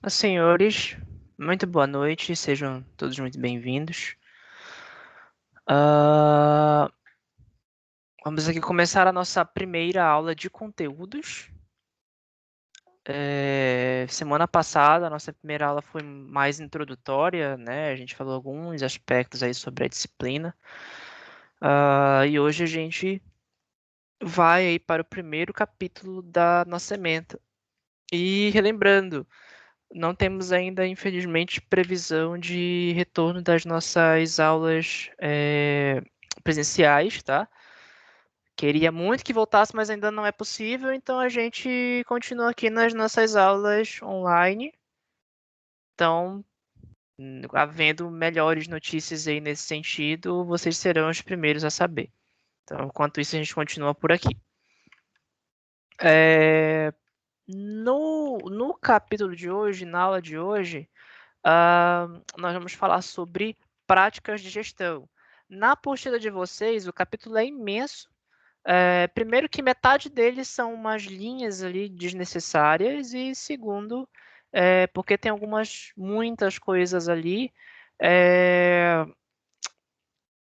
Senhores, muito boa noite, sejam todos muito bem-vindos. Ah, Vamos aqui começar a nossa primeira aula de conteúdos. Semana passada, a nossa primeira aula foi mais introdutória, né? A gente falou alguns aspectos aí sobre a disciplina. E hoje a gente vai aí para o primeiro capítulo da nossa ementa. E relembrando, não temos ainda, infelizmente, previsão de retorno das nossas aulas presenciais, tá? Queria muito que voltasse, mas ainda não é possível, então a gente continua aqui nas nossas aulas online. Então, havendo melhores notícias aí nesse sentido, vocês serão os primeiros a saber. Então, enquanto isso, a gente continua por aqui. No capítulo de hoje, na aula de hoje, nós vamos falar sobre práticas de gestão. Na apostila de vocês, o capítulo é imenso. Primeiro que metade deles são umas linhas ali desnecessárias e segundo, porque tem muitas coisas ali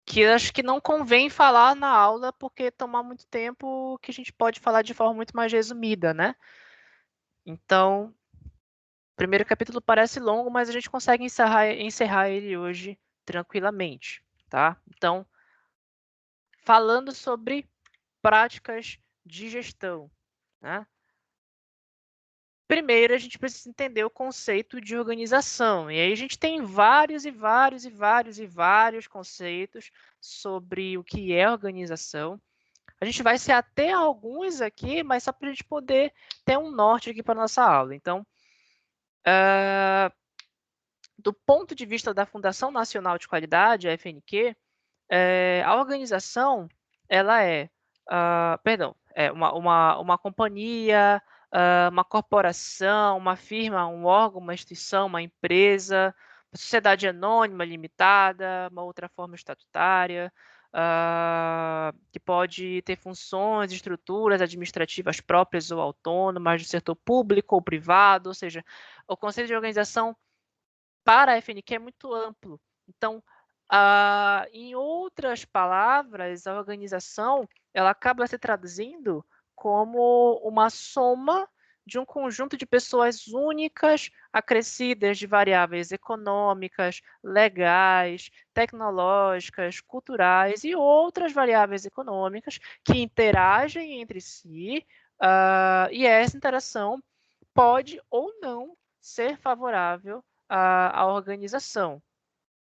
que acho que não convém falar na aula porque tomar muito tempo que a gente pode falar de forma muito mais resumida, né? Então, o primeiro capítulo parece longo, mas a gente consegue encerrar ele hoje tranquilamente, tá? Então, falando sobre práticas de gestão, né? Primeiro, a gente precisa entender o conceito de organização. E aí a gente tem vários e vários e vários e vários conceitos sobre o que é organização. A gente vai se ater a alguns aqui, mas só para a gente poder ter um norte aqui para a nossa aula. Então, do ponto de vista da Fundação Nacional de Qualidade, a FNQ, a organização ela é uma companhia, uma corporação, uma firma, um órgão, uma instituição, uma empresa, uma sociedade anônima limitada, uma outra forma estatutária, que pode ter funções, estruturas administrativas próprias ou autônomas do setor público ou privado, ou seja, o conceito de organização para a FNQ é muito amplo. Então, em outras palavras, a organização ela acaba se traduzindo como uma soma de um conjunto de pessoas únicas, acrescidas de variáveis econômicas, legais, tecnológicas, culturais e outras variáveis econômicas que interagem entre si, e essa interação pode ou não ser favorável à organização,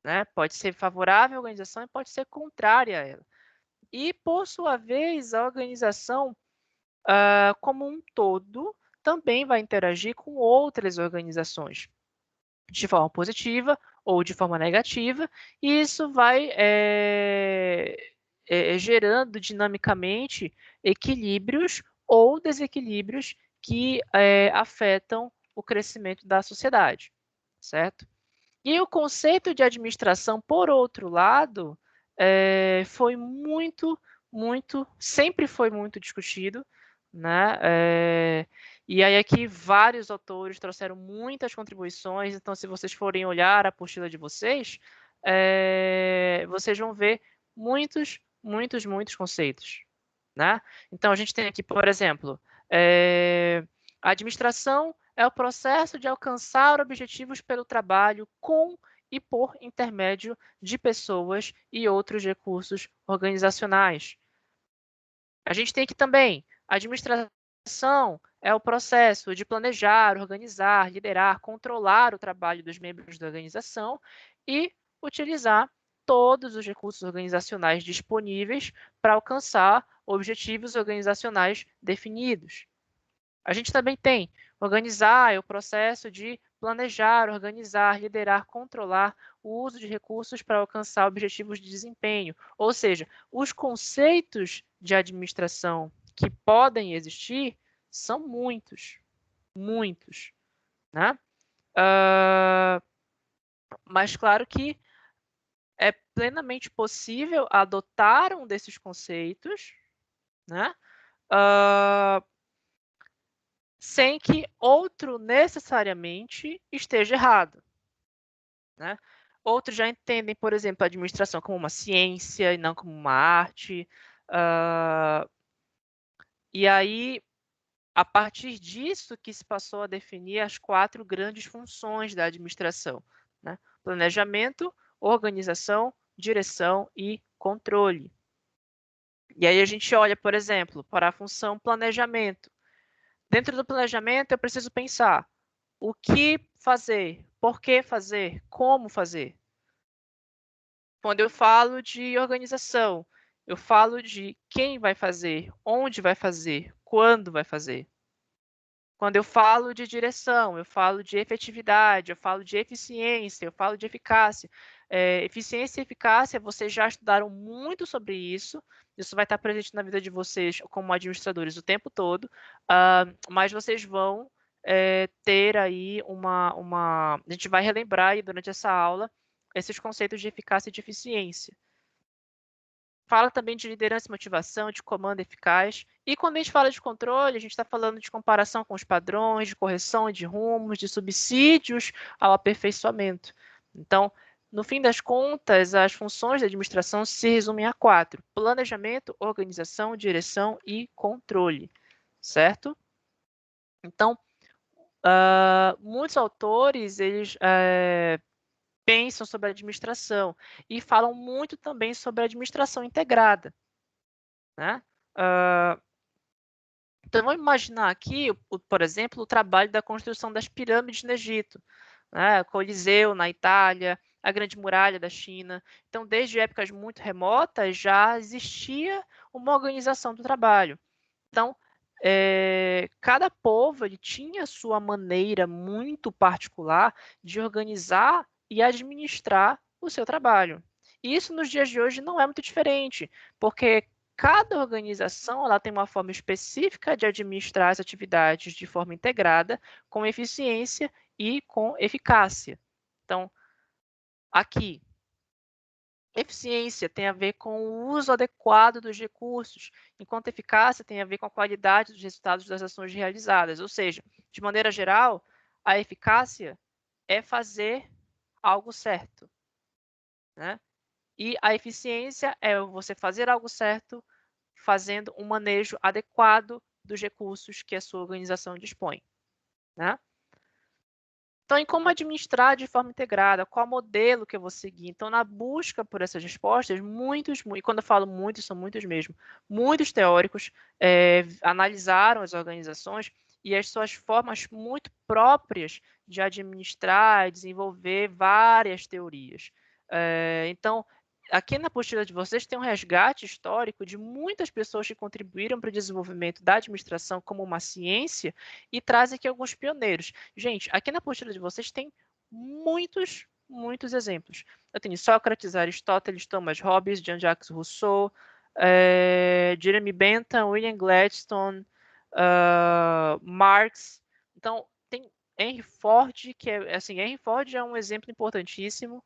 né? Pode ser favorável à organização e pode ser contrária a ela. E, por sua vez, a organização, como um todo, também vai interagir com outras organizações, de forma positiva ou de forma negativa, e isso vai gerando dinamicamente equilíbrios ou desequilíbrios que afetam o crescimento da sociedade, certo? E o conceito de administração, por outro lado, foi sempre foi muito discutido, né? E aí aqui vários autores trouxeram muitas contribuições, então se vocês forem olhar a apostila de vocês, vocês vão ver muitos conceitos, né? Então a gente tem aqui, por exemplo, a administração é o processo de alcançar objetivos pelo trabalho com e por intermédio de pessoas e outros recursos organizacionais. A gente tem aqui também a administração é o processo de planejar, organizar, liderar, controlar o trabalho dos membros da organização e utilizar todos os recursos organizacionais disponíveis para alcançar objetivos organizacionais definidos. A gente também tem organizar é o processo de planejar, organizar, liderar, controlar o uso de recursos para alcançar objetivos de desempenho. Ou seja, os conceitos de administração que podem existir são muitos, né? Mas claro que é plenamente possível adotar um desses conceitos, né? sem que outro necessariamente esteja errado, né? Outros já entendem, por exemplo, a administração como uma ciência e não como uma arte. E aí, a partir disso que se passou a definir as 4 grandes funções da administração, né? Planejamento, organização, direção e controle. E aí a gente olha, por exemplo, para a função planejamento. Dentro do planejamento, eu preciso pensar o que fazer, por que fazer, como fazer. Quando eu falo de organização, eu falo de quem vai fazer, onde vai fazer, quando vai fazer. Quando eu falo de direção, eu falo de efetividade, eu falo de eficiência, eu falo de eficácia. Eficiência e eficácia, vocês já estudaram muito sobre isso. Isso vai estar presente na vida de vocês como administradores o tempo todo, mas vocês vão ter aí A gente vai relembrar aí durante essa aula esses conceitos de eficácia e de eficiência. Fala também de liderança e motivação, de comando eficaz. E quando a gente fala de controle, a gente está falando de comparação com os padrões, de correção de rumos, de subsídios ao aperfeiçoamento. Então, no fim das contas, as funções da administração se resumem a 4: planejamento, organização, direção e controle, certo? Então, muitos autores, eles pensam sobre a administração e falam muito também sobre a administração integrada, né? Então, vamos imaginar aqui, por exemplo, o trabalho da construção das pirâmides no Egito, né? Coliseu na Itália, a Grande Muralha da China. Então, desde épocas muito remotas, já existia uma organização do trabalho. Então, cada povo ele tinha a sua maneira muito particular de organizar e administrar o seu trabalho. E isso nos dias de hoje não é muito diferente, porque cada organização ela tem uma forma específica de administrar as atividades de forma integrada, com eficiência e com eficácia. Então, aqui, eficiência tem a ver com o uso adequado dos recursos, enquanto eficácia tem a ver com a qualidade dos resultados das ações realizadas. Ou seja, de maneira geral, a eficácia é fazer algo certo, né? E a eficiência é você fazer algo certo fazendo um manejo adequado dos recursos que a sua organização dispõe, né? Então, em como administrar de forma integrada, qual modelo que eu vou seguir? Então, na busca por essas respostas, e quando eu falo muitos, são muitos mesmo, muitos teóricos analisaram as organizações e as suas formas muito próprias de administrar e desenvolver várias teorias. Então, aqui na apostila de vocês tem um resgate histórico de muitas pessoas que contribuíram para o desenvolvimento da administração como uma ciência e traz aqui alguns pioneiros. Gente, aqui na apostila de vocês tem muitos exemplos. Eu tenho Sócrates, Aristóteles, Thomas Hobbes, Jean-Jacques Rousseau, Jeremy Bentham, William Gladstone, Marx. Então, tem Henry Ford, que é assim, Henry Ford é um exemplo importantíssimo.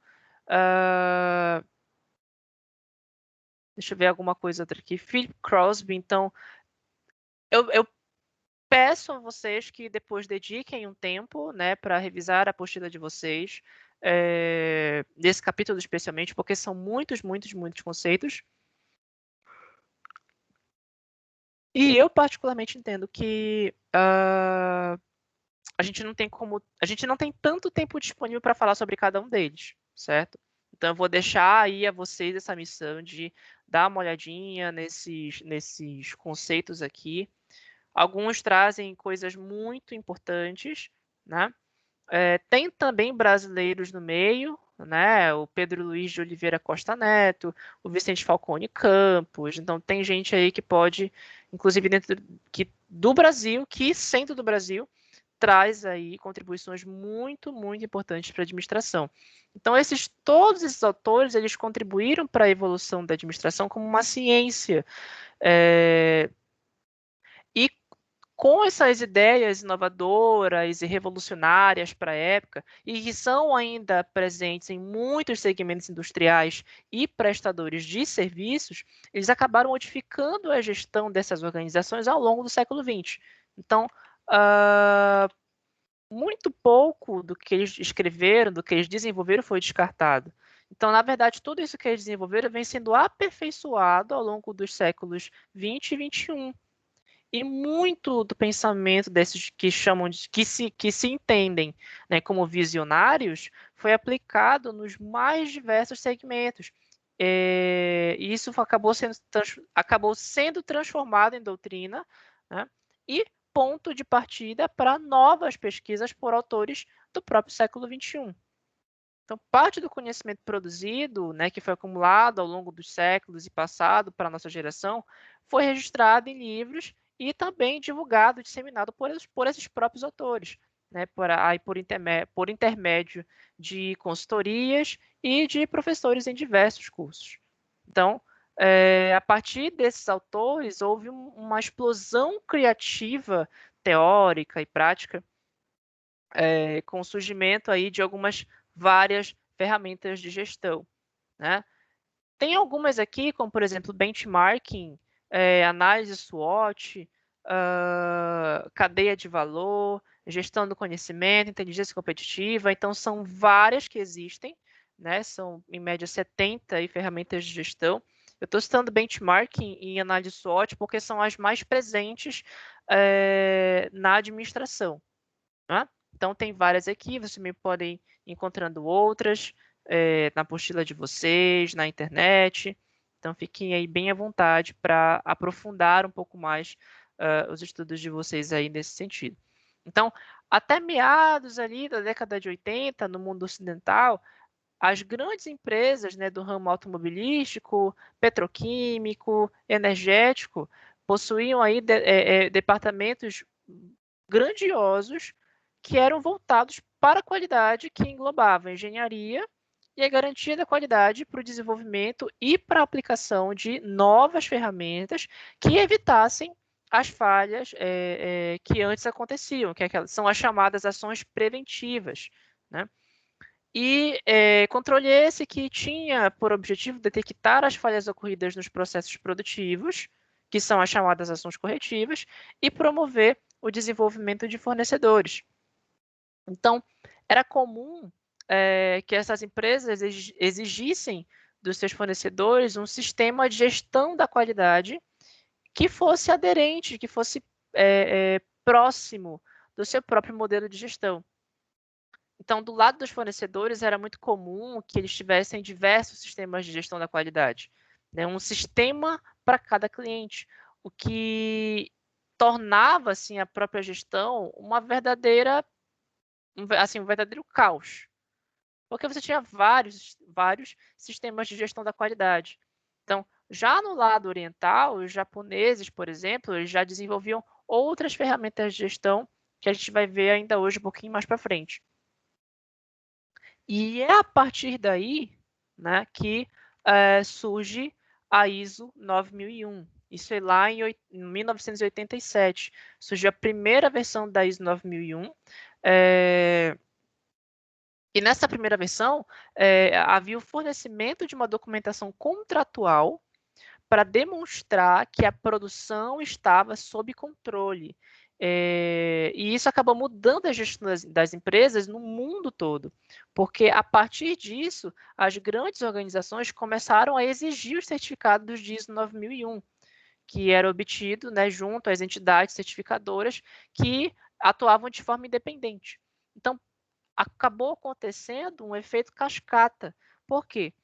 Deixa eu ver alguma coisa outra aqui. Philip Crosby. Então, eu peço a vocês que depois dediquem um tempo, né, para revisar a apostila de vocês, nesse capítulo especialmente, porque são muitos conceitos. E eu particularmente entendo que a gente não tem tanto tempo disponível para falar sobre cada um deles, certo? Então eu vou deixar aí a vocês essa missão de dar uma olhadinha nesses conceitos aqui. Alguns trazem coisas muito importantes, né? Tem também brasileiros no meio, né? O Pedro Luiz de Oliveira Costa Neto, o Vicente Falcone Campos. Então tem gente aí que pode, inclusive do Brasil, que sendo do Brasil, traz aí contribuições muito importantes para a administração. Então todos esses autores eles contribuíram para a evolução da administração como uma ciência. E com essas ideias inovadoras e revolucionárias para a época, e que são ainda presentes em muitos segmentos industriais e prestadores de serviços, eles acabaram modificando a gestão dessas organizações ao longo do século XX. Então, muito pouco do que eles escreveram, do que eles desenvolveram foi descartado. Então, na verdade, tudo isso que eles desenvolveram vem sendo aperfeiçoado ao longo dos séculos 20 e 21. E muito do pensamento desses que chamam de que se entendem, né, como visionários foi aplicado nos mais diversos segmentos. E isso acabou sendo transformado em doutrina, né, e ponto de partida para novas pesquisas por autores do próprio século XXI. Então, parte do conhecimento produzido, né, que foi acumulado ao longo dos séculos e passado para a nossa geração, foi registrado em livros e também divulgado, disseminado por esses próprios autores, né, por intermédio de consultorias e de professores em diversos cursos. Então, a partir desses autores, houve uma explosão criativa, teórica e prática, com o surgimento aí de algumas várias ferramentas de gestão, né? Tem algumas aqui, como por exemplo benchmarking, análise SWOT, cadeia de valor, gestão do conhecimento, inteligência competitiva. Então são várias que existem, né? São em média 70 aí ferramentas de gestão. Eu estou citando benchmarking e análise SWOT porque são as mais presentes na administração, né? Então, tem várias aqui, vocês também podem ir encontrando outras na apostila de vocês, na internet. Então, fiquem aí bem à vontade para aprofundar um pouco mais os estudos de vocês aí nesse sentido. Então, até meados ali da década de 80, no mundo ocidental, as grandes empresas, né, do ramo automobilístico, petroquímico, energético, possuíam aí departamentos grandiosos que eram voltados para a qualidade, que englobava a engenharia e a garantia da qualidade para o desenvolvimento e para a aplicação de novas ferramentas que evitassem as falhas que antes aconteciam, que são as chamadas ações preventivas, né? E controle esse que tinha por objetivo detectar as falhas ocorridas nos processos produtivos, que são as chamadas ações corretivas, e promover o desenvolvimento de fornecedores. Então, era comum que essas empresas exigissem dos seus fornecedores um sistema de gestão da qualidade que fosse aderente, que fosse próximo do seu próprio modelo de gestão. Então, do lado dos fornecedores, era muito comum que eles tivessem diversos sistemas de gestão da qualidade, né? Um sistema para cada cliente, o que tornava assim, a própria gestão uma verdadeira, um verdadeiro caos, porque você tinha vários sistemas de gestão da qualidade. Então, já no lado oriental, os japoneses, por exemplo, eles já desenvolviam outras ferramentas de gestão que a gente vai ver ainda hoje um pouquinho mais para frente. E é a partir daí, né, que surge a ISO 9001. Isso é lá em 1987. Surgiu a primeira versão da ISO 9001. E nessa primeira versão, havia o fornecimento de uma documentação contratual para demonstrar que a produção estava sob controle. E isso acabou mudando a gestão das empresas no mundo todo, porque a partir disso, as grandes organizações começaram a exigir os certificados de ISO 9001, que era obtido, né, junto às entidades certificadoras que atuavam de forma independente. Então, acabou acontecendo um efeito cascata. Por quê?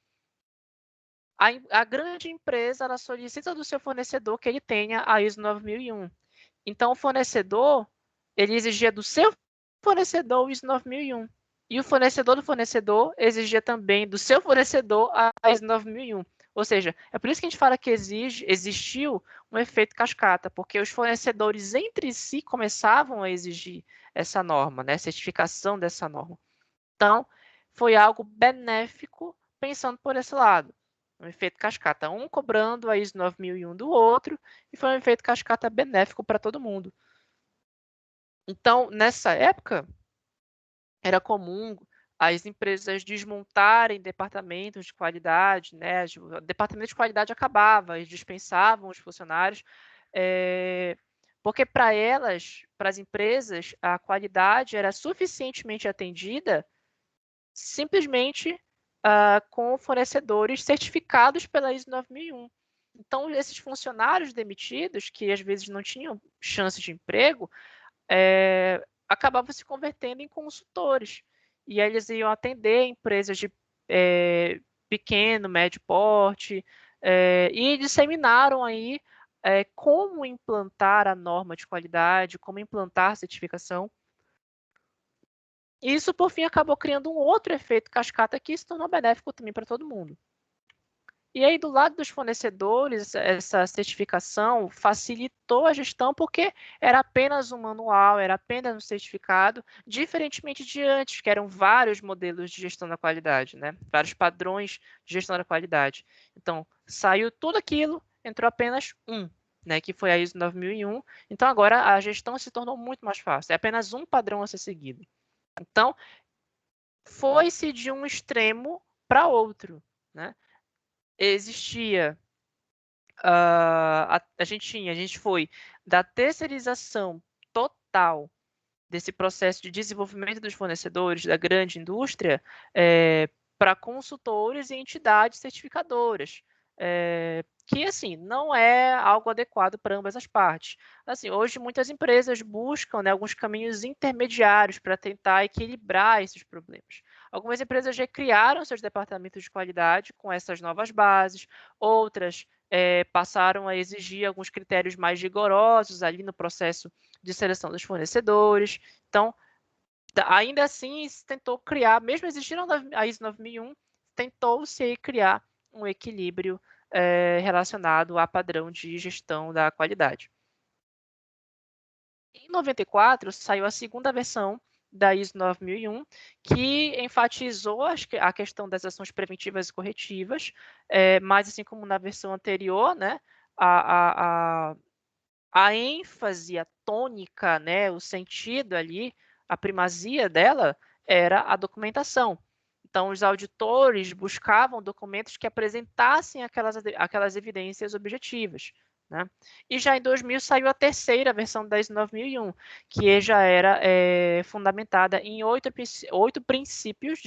A grande empresa ela solicita do seu fornecedor que ele tenha a ISO 9001. Então, o fornecedor ele exigia do seu fornecedor o ISO 9001. E o fornecedor do fornecedor exigia também do seu fornecedor a ISO 9001. Ou seja, é por isso que a gente fala que existiu um efeito cascata, porque os fornecedores entre si começavam a exigir essa norma, né, a certificação dessa norma. Então, foi algo benéfico pensando por esse lado. Um efeito cascata, um cobrando a ISO 9001 do outro, e foi um efeito cascata benéfico para todo mundo. Então, nessa época, era comum as empresas desmontarem departamentos de qualidade, né? O departamento de qualidade acabava, eles dispensavam os funcionários Porque para elas, para as empresas, a qualidade era suficientemente atendida simplesmente com fornecedores certificados pela ISO 9001. Então, esses funcionários demitidos, que às vezes não tinham chance de emprego, acabavam se convertendo em consultores. E aí eles iam atender empresas de pequeno, médio porte, e disseminaram aí como implantar a norma de qualidade, como implantar a certificação. E isso, por fim, acabou criando um outro efeito cascata que se tornou benéfico também para todo mundo. E aí, do lado dos fornecedores, essa certificação facilitou a gestão porque era apenas um manual, era apenas um certificado, diferentemente de antes, que eram vários modelos de gestão da qualidade, né? Vários padrões de gestão da qualidade. Então, saiu tudo aquilo, entrou apenas um, né? Que foi a ISO 9001. Então, agora a gestão se tornou muito mais fácil. É apenas um padrão a ser seguido. Então, foi-se de um extremo para outro, né? Existia a gente foi da terceirização total desse processo de desenvolvimento dos fornecedores da grande indústria para consultores e entidades certificadoras, que assim não é algo adequado para ambas as partes. Assim, hoje muitas empresas buscam, né, alguns caminhos intermediários para tentar equilibrar esses problemas. Algumas empresas já criaram seus departamentos de qualidade com essas novas bases, outras passaram a exigir alguns critérios mais rigorosos ali no processo de seleção dos fornecedores. Então, ainda assim, se tentou criar, mesmo existindo a ISO 9001, tentou-se criar um equilíbrio relacionado a padrão de gestão da qualidade. Em 94, saiu a segunda versão da ISO 9001, que enfatizou a questão das ações preventivas e corretivas, mas assim como na versão anterior, né, a ênfase, a tônica, né, o sentido ali, a primazia dela era a documentação. Então, os auditores buscavam documentos que apresentassem aquelas evidências objetivas. Né? E já em 2000 saiu a terceira versão da ISO 9001, que já era fundamentada em 8 princípios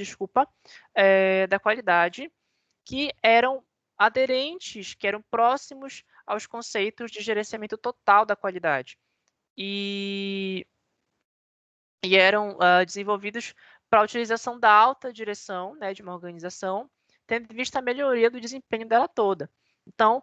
da qualidade, que eram aderentes, que eram próximos aos conceitos de gerenciamento total da qualidade. E eram desenvolvidos para a utilização da alta direção, né, de uma organização, tendo em vista a melhoria do desempenho dela toda. Então,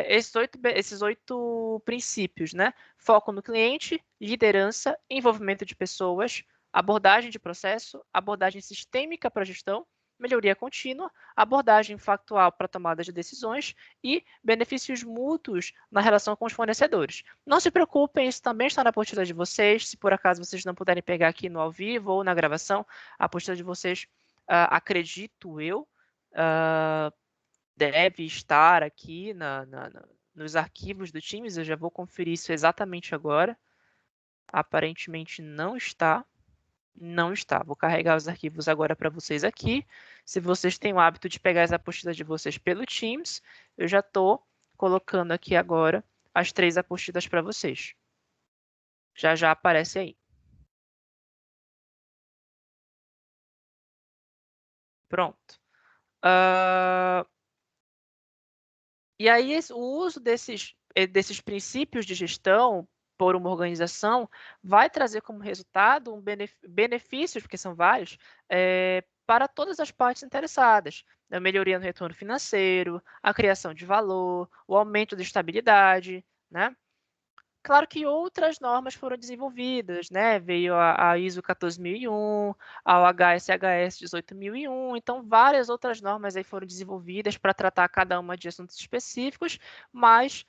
esses oito princípios, né? Foco no cliente, liderança, envolvimento de pessoas, abordagem de processo, abordagem sistêmica para gestão, melhoria contínua, abordagem factual para tomada de decisões e benefícios mútuos na relação com os fornecedores. Não se preocupem, isso também está na apostila de vocês. Se por acaso vocês não puderem pegar aqui no ao vivo ou na gravação, a apostila de vocês, acredito eu, deve estar aqui nos arquivos do Teams. Eu já vou conferir isso exatamente agora. Aparentemente não está. Não está. Vou carregar os arquivos agora para vocês aqui. Se vocês têm o hábito de pegar as apostilas de vocês pelo Teams, eu já estou colocando aqui agora as 3 apostilas para vocês. Já já aparece aí. Pronto. E aí o uso desses princípios de gestão por uma organização vai trazer como resultado benefícios, porque são vários, para todas as partes interessadas. A melhoria no retorno financeiro, a criação de valor, o aumento da estabilidade, né? Claro que outras normas foram desenvolvidas, né? Veio a ISO 14001, a HSHS 18001, então várias outras normas aí foram desenvolvidas para tratar cada uma de assuntos específicos, mas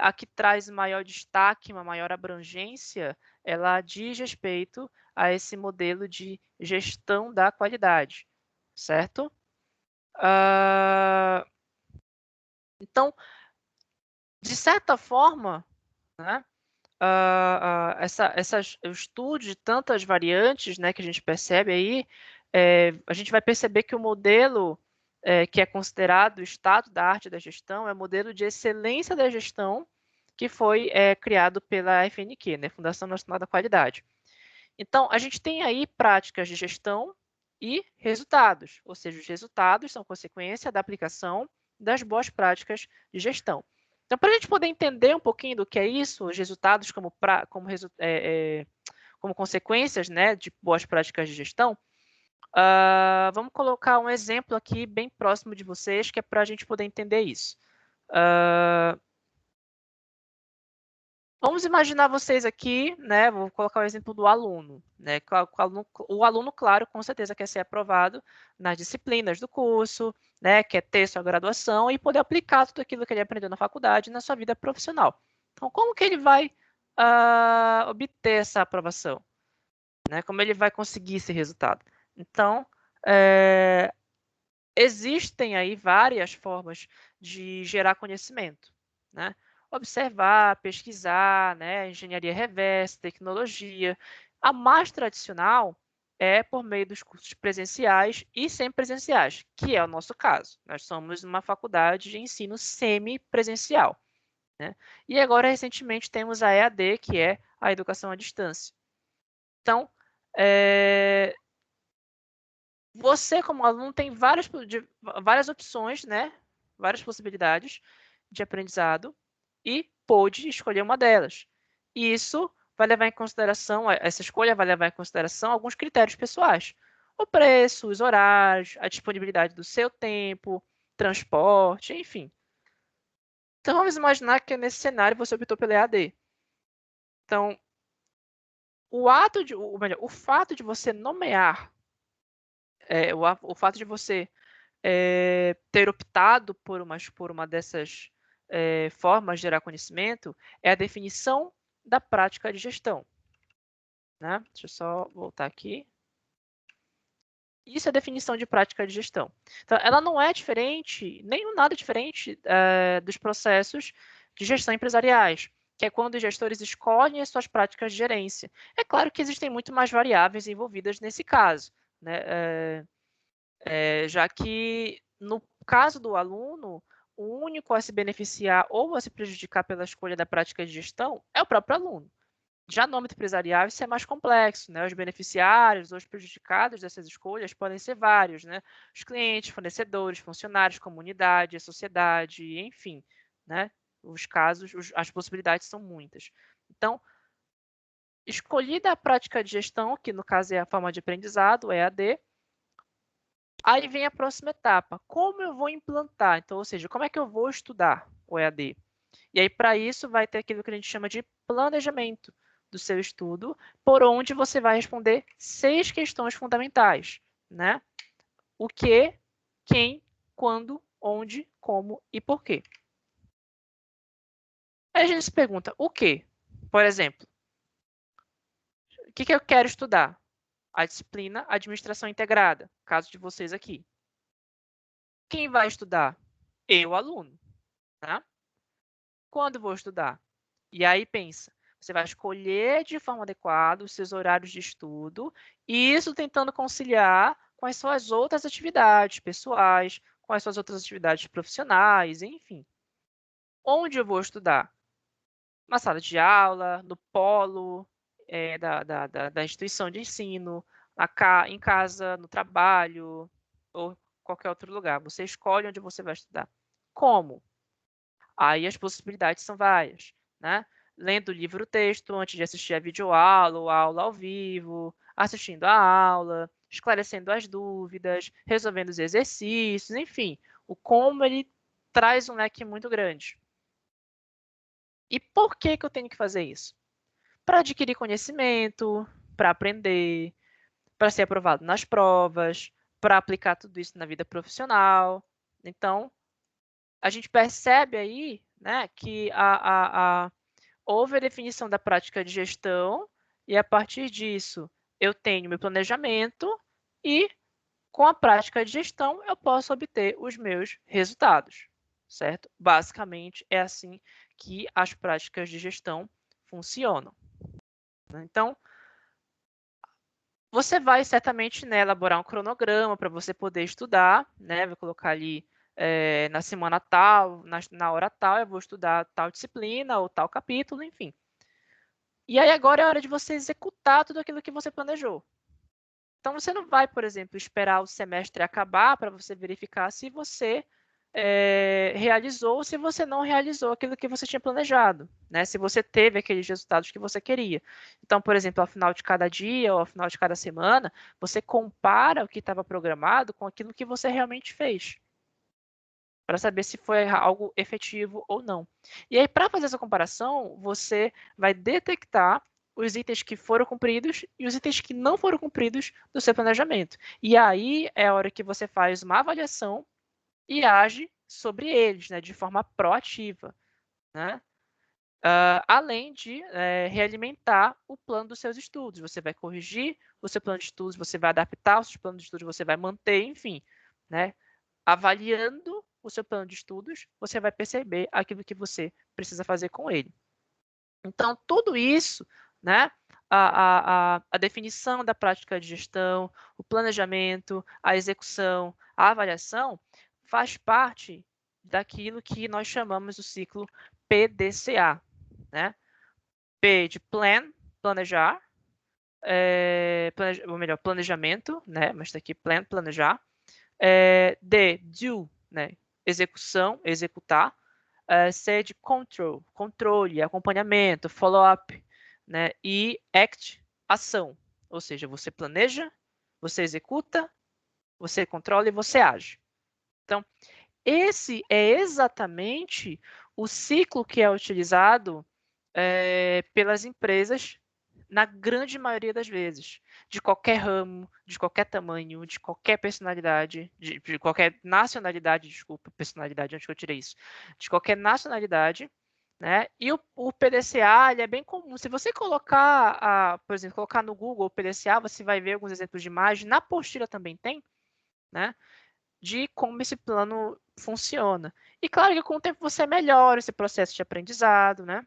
a que traz maior destaque, uma maior abrangência, ela diz respeito a esse modelo de gestão da qualidade, certo? Então, de certa forma, né? O estudo de tantas variantes, né, que a gente percebe aí, a gente vai perceber que o modelo que é considerado o estado da arte da gestão é o modelo de excelência da gestão que foi criado pela FNQ, né, Fundação Nacional da Qualidade. Então, a gente tem aí práticas de gestão e resultados, ou seja, os resultados são consequência da aplicação das boas práticas de gestão. Então, para a gente poder entender um pouquinho do que é isso, os resultados como consequências, né, de boas práticas de gestão, vamos colocar um exemplo aqui bem próximo de vocês, que é para a gente poder entender isso. Vamos imaginar vocês aqui, né? Vou colocar o exemplo do aluno, né? O aluno, claro, com certeza quer ser aprovado nas disciplinas do curso, né? Quer ter sua graduação e poder aplicar tudo aquilo que ele aprendeu na faculdade na sua vida profissional. Então, como que ele vai obter essa aprovação? Né? Como ele vai conseguir esse resultado? Então, existem aí várias formas de gerar conhecimento, né? Observar, pesquisar, né? Engenharia reversa, tecnologia. A mais tradicional é por meio dos cursos presenciais e semipresenciais, que é o nosso caso. Nós somos uma faculdade de ensino semipresencial, né? E agora, recentemente, temos a EAD, que é a educação à distância. Então, você, como aluno, tem várias opções, né? Várias possibilidades de aprendizado e pôde escolher uma delas. E isso vai levar em consideração, essa escolha vai levar em consideração alguns critérios pessoais. O preço, os horários, a disponibilidade do seu tempo, transporte, enfim. Então, vamos imaginar que nesse cenário você optou pela EAD. Então, o fato de você nomear, o fato de você ter optado por uma dessas formas de gerar conhecimento é a definição da prática de gestão. Né? Deixa eu só voltar aqui. Isso é a definição de prática de gestão. Então, ela não é diferente, nem nada diferente dos processos de gestão empresariais, que é quando os gestores escolhem as suas práticas de gerência. É claro que existem muito mais variáveis envolvidas nesse caso, né? Já que, no caso do aluno, o único a se beneficiar ou a se prejudicar pela escolha da prática de gestão é o próprio aluno. Já no âmbito empresarial, isso é mais complexo, né? Os beneficiários ou os prejudicados dessas escolhas podem ser vários, né? Os clientes, fornecedores, funcionários, comunidade, a sociedade, enfim, né? Os casos, as possibilidades são muitas. Então, escolhida a prática de gestão, que no caso é a forma de aprendizado, EAD, aí vem a próxima etapa. Como eu vou implantar? Então, ou seja, como é que eu vou estudar o EAD? E aí, para isso, vai ter aquilo que a gente chama de planejamento do seu estudo, por onde você vai responder 6 questões fundamentais, né? O que, quem, quando, onde, como e por quê. Aí a gente se pergunta, o que? Por exemplo, o que eu quero estudar? A disciplina Administração Integrada, caso de vocês aqui. Quem vai estudar? Eu, aluno. Tá? Quando vou estudar? E aí pensa, você vai escolher de forma adequada os seus horários de estudo, e isso tentando conciliar com as suas outras atividades pessoais, com as suas outras atividades profissionais, enfim. Onde eu vou estudar? Na sala de aula, no polo da instituição de ensino, em casa, no trabalho, ou qualquer outro lugar. Você escolhe onde você vai estudar. Como? Aí as possibilidades são várias, né? Lendo o livro-texto antes de assistir a videoaula ou a aula ao vivo, assistindo a aula, esclarecendo as dúvidas, resolvendo os exercícios, enfim. O como ele traz um leque muito grande. E por que eu tenho que fazer isso? Para adquirir conhecimento, para aprender, para ser aprovado nas provas, para aplicar tudo isso na vida profissional. Então, a gente percebe aí, né, que houve a definição da prática de gestão e, a partir disso, eu tenho meu planejamento e, com a prática de gestão, eu posso obter os meus resultados, certo? Basicamente, é assim que as práticas de gestão funcionam. Então, você vai certamente, né, elaborar um cronograma para você poder estudar, né? Vai colocar ali na semana tal, na hora tal, eu vou estudar tal disciplina ou tal capítulo, enfim. E aí agora é a hora de você executar tudo aquilo que você planejou. Então você não vai, por exemplo, esperar o semestre acabar para você verificar se você realizou ou se você não realizou aquilo que você tinha planejado, né? Se você teve aqueles resultados que você queria. Então, por exemplo, ao final de cada dia ou ao final de cada semana, você compara o que estava programado com aquilo que você realmente fez, para saber se foi algo efetivo ou não. E aí, para fazer essa comparação, você vai detectar os itens que foram cumpridos e os itens que não foram cumpridos do seu planejamento. E aí é a hora que você faz uma avaliação e age sobre eles, né, de forma proativa, né? Além de realimentar o plano dos seus estudos. Você vai corrigir o seu plano de estudos, você vai adaptar os seus planos de estudos, você vai manter, enfim, né? Avaliando o seu plano de estudos, você vai perceber aquilo que você precisa fazer com ele. Então, tudo isso, né? A definição da prática de gestão, o planejamento, a execução, a avaliação, faz parte daquilo que nós chamamos do ciclo PDCA, né? P de plan, planejar, ou melhor, planejamento, né? Mas está aqui plan, planejar. D, do, né? Execução, executar. C de control, controle, acompanhamento, follow-up, né? E act, ação. Ou seja, você planeja, você executa, você controla e você age. Então, esse é exatamente o ciclo que é utilizado pelas empresas na grande maioria das vezes, de qualquer ramo, de qualquer tamanho, de qualquer personalidade, de qualquer nacionalidade, desculpa, personalidade, onde que eu tirei isso? De qualquer nacionalidade, né? E o PDCA, ele é bem comum. Se você colocar, por exemplo, colocar no Google o PDCA, você vai ver alguns exemplos de imagem. Na apostila também tem, né? De como esse plano funciona. E claro que com o tempo você melhora esse processo de aprendizado, né?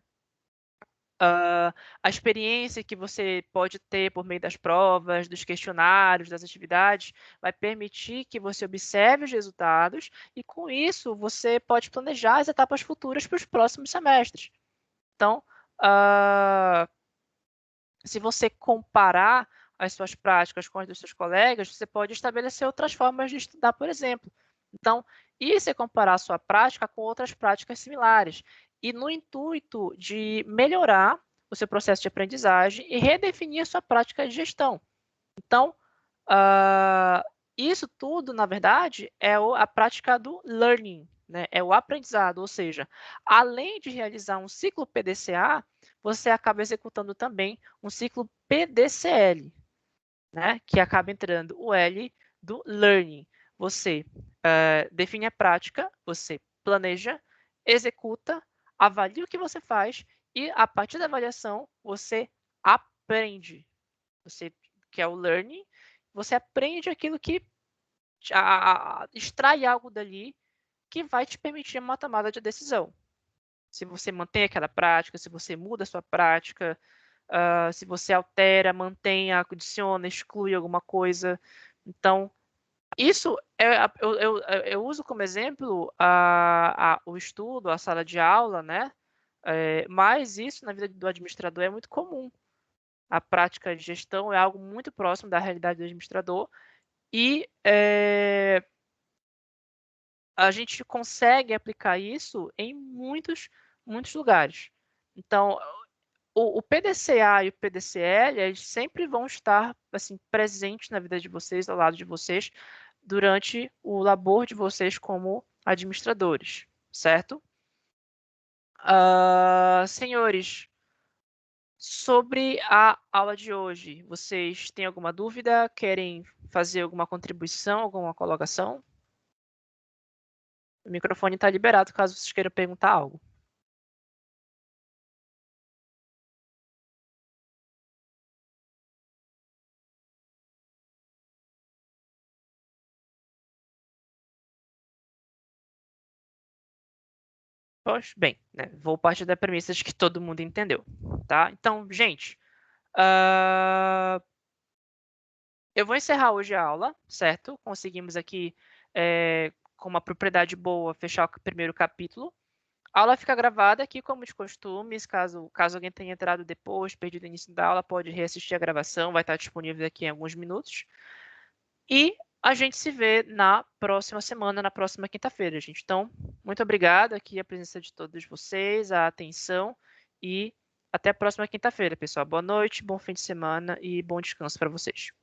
A experiência que você pode ter por meio das provas, dos questionários, das atividades, vai permitir que você observe os resultados e, com isso, você pode planejar as etapas futuras para os próximos semestres. Então, se você comparar as suas práticas com as dos seus colegas, você pode estabelecer outras formas de estudar, por exemplo. Então, isso é comparar a sua prática com outras práticas similares. E no intuito de melhorar o seu processo de aprendizagem e redefinir a sua prática de gestão. Então, isso tudo, na verdade, é a prática do learning, né? É o aprendizado, ou seja, além de realizar um ciclo PDCA, você acaba executando também um ciclo PDCL, né? Que acaba entrando o L do learning. Você define a prática, você planeja, executa, avalia o que você faz e, a partir da avaliação, você aprende. Você quer o learning, você aprende aquilo que extrai algo dali que vai te permitir uma tomada de decisão. Se você mantém aquela prática, se você muda a sua prática, se você altera, mantém, adiciona, exclui alguma coisa. Então, isso eu uso como exemplo o estudo, a sala de aula, né? Mas isso na vida do administrador é muito comum. A prática de gestão é algo muito próximo da realidade do administrador e a gente consegue aplicar isso em muitos, muitos lugares. Então, o PDCA e o PDCL, eles sempre vão estar assim, presentes na vida de vocês, ao lado de vocês, durante o labor de vocês como administradores, certo? Senhores, sobre a aula de hoje, vocês têm alguma dúvida? Querem fazer alguma contribuição, alguma colocação? O microfone está liberado caso vocês queiram perguntar algo. Pois bem, né, vou partir da premissa de que todo mundo entendeu, tá? Então, gente, eu vou encerrar hoje a aula, certo? Conseguimos aqui com uma propriedade boa, fechar o primeiro capítulo. A aula fica gravada aqui, como de costumes, caso alguém tenha entrado depois, perdido o início da aula, pode reassistir a gravação, vai estar disponível aqui em alguns minutos. E a gente se vê na próxima semana, na próxima quinta-feira, gente. Então, muito obrigada aqui a presença de todos vocês, a atenção e até a próxima quinta-feira, pessoal. Boa noite, bom fim de semana e bom descanso para vocês.